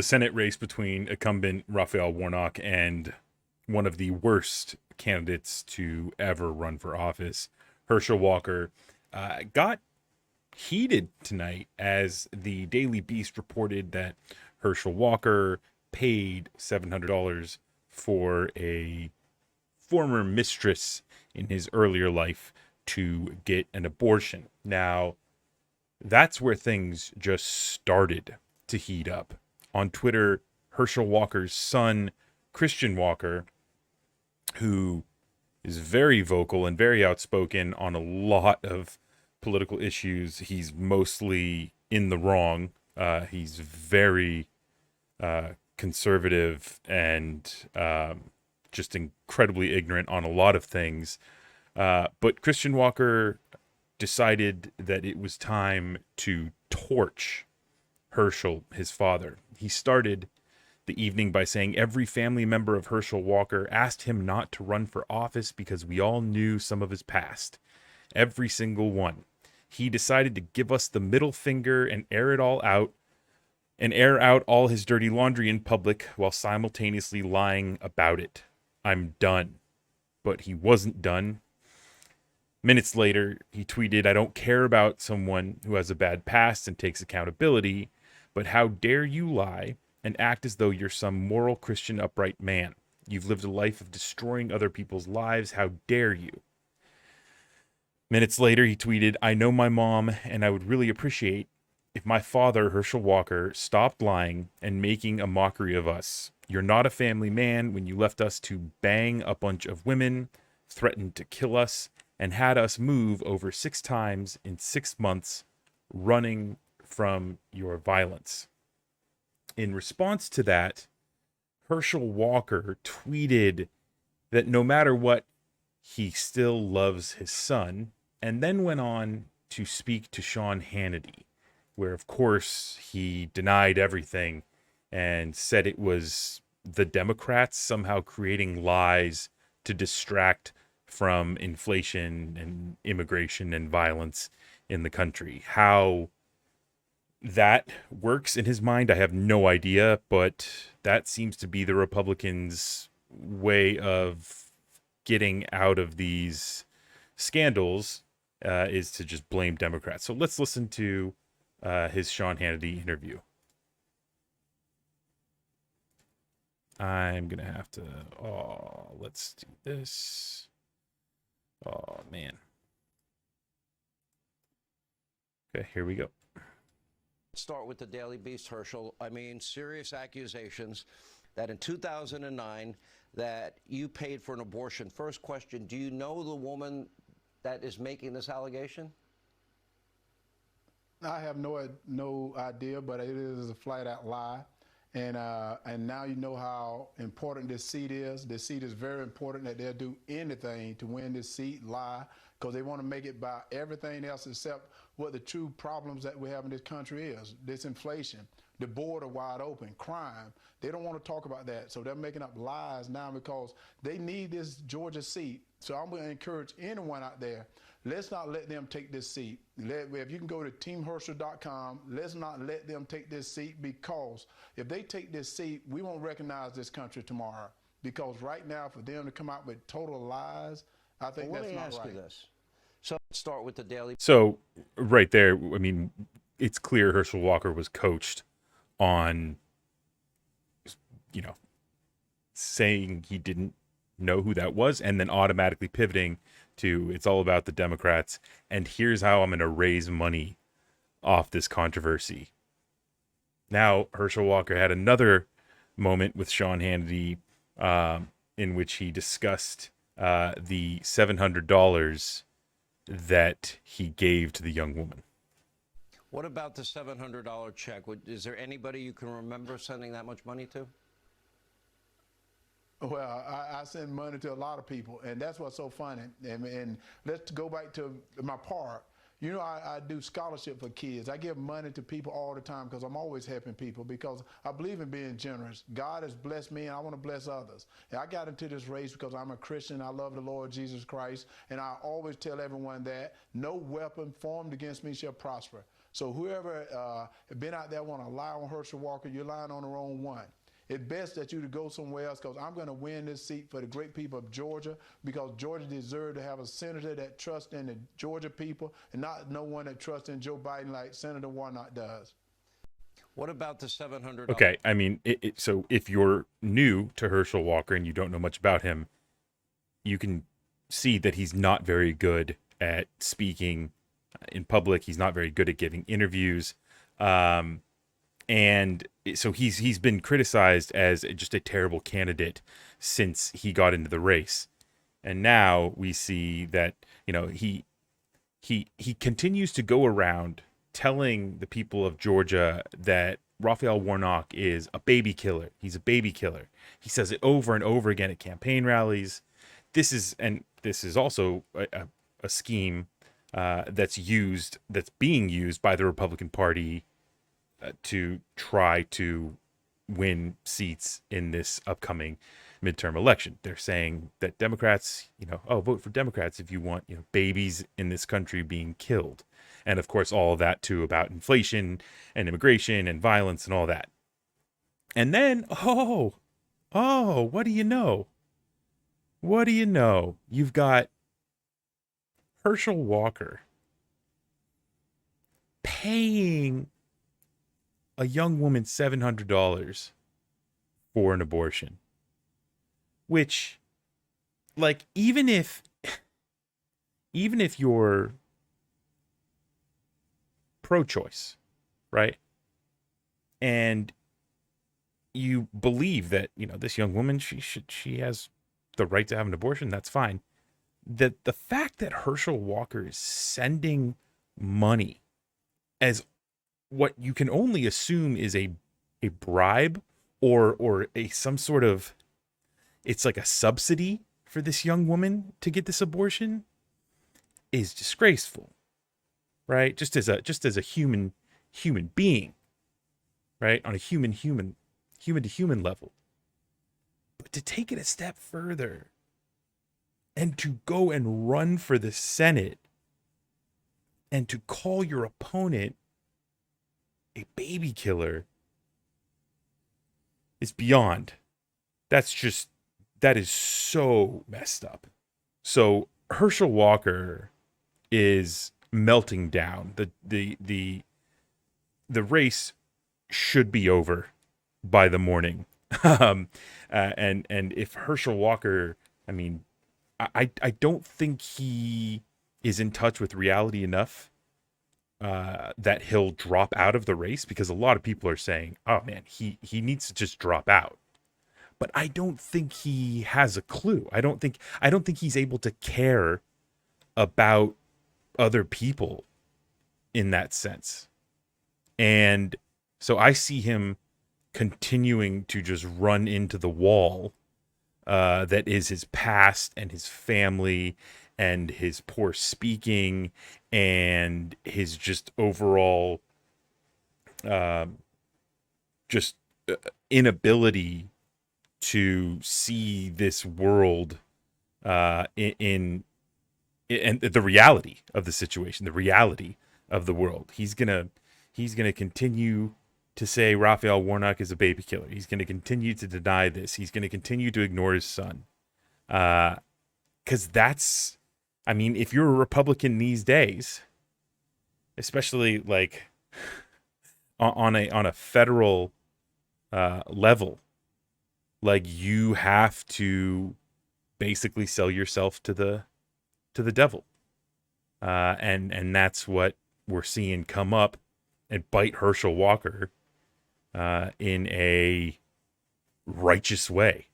The Senate race between incumbent Raphael Warnock and one of the worst candidates to ever run for office, Herschel Walker, got heated tonight as the Daily Beast reported that Herschel Walker paid $700 for a former mistress in his earlier life to get an abortion. Now, that's where things just started to heat up. On Twitter, Herschel Walker's son, Christian Walker, who is very vocal and very outspoken on a lot of political issues. He's mostly in the wrong. He's very conservative and just incredibly ignorant on a lot of things. But Christian Walker decided that it was time to torch Herschel, his father. He started the evening by saying every family member of Herschel Walker asked him not to run for office because we all knew some of his past. Every single one. He decided to give us the middle finger and air out all his dirty laundry in public while simultaneously lying about it. I'm done. But he wasn't done. Minutes later, he tweeted, I don't care about someone who has a bad past and takes accountability, but how dare you lie and act as though you're some moral Christian upright man. You've lived a life of destroying other people's lives. How dare you? Minutes later, he tweeted, I know my mom, and I would really appreciate if my father, Herschel Walker, stopped lying and making a mockery of us. You're not a family man when you left us to bang a bunch of women, threatened to kill us, and had us move over 6 times in 6 months, running from your violence. In response to that, Herschel Walker tweeted that no matter what, he still loves his son, and then went on to speak to Sean Hannity, where, of course, he denied everything and said it was the Democrats somehow creating lies to distract from inflation and immigration and violence in the country. How that works in his mind, I have no idea, but that seems to be the Republicans' way of getting out of these scandals, is to just blame Democrats. So let's listen to his Sean Hannity interview. I'm going to have to, let's do this. Oh, man. Okay, here we go. Start with the Daily Beast, Herschel. I mean, serious accusations that in 2009 that you paid for an abortion. First question, do you know the woman that is making this allegation? I have no idea, but it is a flat-out lie. And now you know how important this seat is. This seat is very important, that they'll do anything to win this seat, lie, because they want to make it about everything else except what the true problems that we have in this country is. This inflation, the border wide open, crime. They don't want to talk about that. So they're making up lies now because they need this Georgia seat. So I'm going to encourage anyone out there, let's not let them take this seat. If you can go to teamherschel.com, let's not let them take this seat, because if they take this seat, we won't recognize this country tomorrow. Because right now, for them to come out with total lies, I think that's not right. Let me ask you this. So let's start with the Daily. So right there, I mean, it's clear Herschel Walker was coached on, saying he didn't know who that was, and then automatically pivoting to it's all about the Democrats, and here's how I'm going to raise money off this controversy. Now, Herschel Walker had another moment with Sean Hannity in which he discussed the $700 that he gave to the young woman. What about the $700 check? Is there anybody you can remember sending that much money to? Well, I send money to a lot of people, and that's what's so funny. And let's go back to my part. I do scholarship for kids. I give money to people all the time because I'm always helping people, because I believe in being generous. God has blessed me, and I want to bless others. And I got into this race because I'm a Christian. I love the Lord Jesus Christ, and I always tell everyone that no weapon formed against me shall prosper. So whoever been out there want to lie on Herschel Walker, you're lying on the wrong one. It's best that you to go somewhere else, because I'm going to win this seat for the great people of Georgia, because Georgia deserves to have a senator that trusts in the Georgia people and not no one that trusts in Joe Biden like Senator Warnock does. What about the $700? Okay, I mean, so if you're new to Herschel Walker and you don't know much about him, you can see that he's not very good at speaking in public. He's not very good at giving interviews. And so he's been criticized as just a terrible candidate since he got into the race. And now we see that, you know, he continues to go around telling the people of Georgia that Raphael Warnock is a baby killer. He's a baby killer. He says it over and over again at campaign rallies. This is also a scheme that's being used by the Republican Party to try to win seats in this upcoming midterm election. They're saying that Democrats, vote for Democrats if you want, babies in this country being killed. And of course, all of that too about inflation and immigration and violence and all that. And then, what do you know? What do you know? You've got Herschel Walker paying a young woman $700 for an abortion. Which, like, even if you're pro-choice, right? And you believe that, this young woman, she has the right to have an abortion, that's fine. The fact that Herschel Walker is sending money as what you can only assume is a bribe or some sort of, it's like a subsidy for this young woman to get this abortion, is disgraceful, right? Just as a human being, right? On a human to human level. But to take it a step further and to go and run for the Senate and to call your opponent a baby killer is beyond. That is so messed up. So Herschel Walker is melting down. The race should be over by the morning. And if Herschel Walker, I mean, I don't think he is in touch with reality enough that he'll drop out of the race, because a lot of people are saying, oh man, he needs to just drop out. But I don't think he has a clue. I don't think he's able to care about other people in that sense. And so I see him continuing to just run into the wall that is his past and his family and his poor speaking and his just overall inability to see this world in the reality of the situation, the reality of the world. He's gonna continue to say Raphael Warnock is a baby killer. He's gonna continue to deny this. He's gonna continue to ignore his son, because that's, I mean, if you're a Republican these days, especially like on a federal level, like, you have to basically sell yourself to the devil, and that's what we're seeing come up and bite Herschel Walker in a righteous way.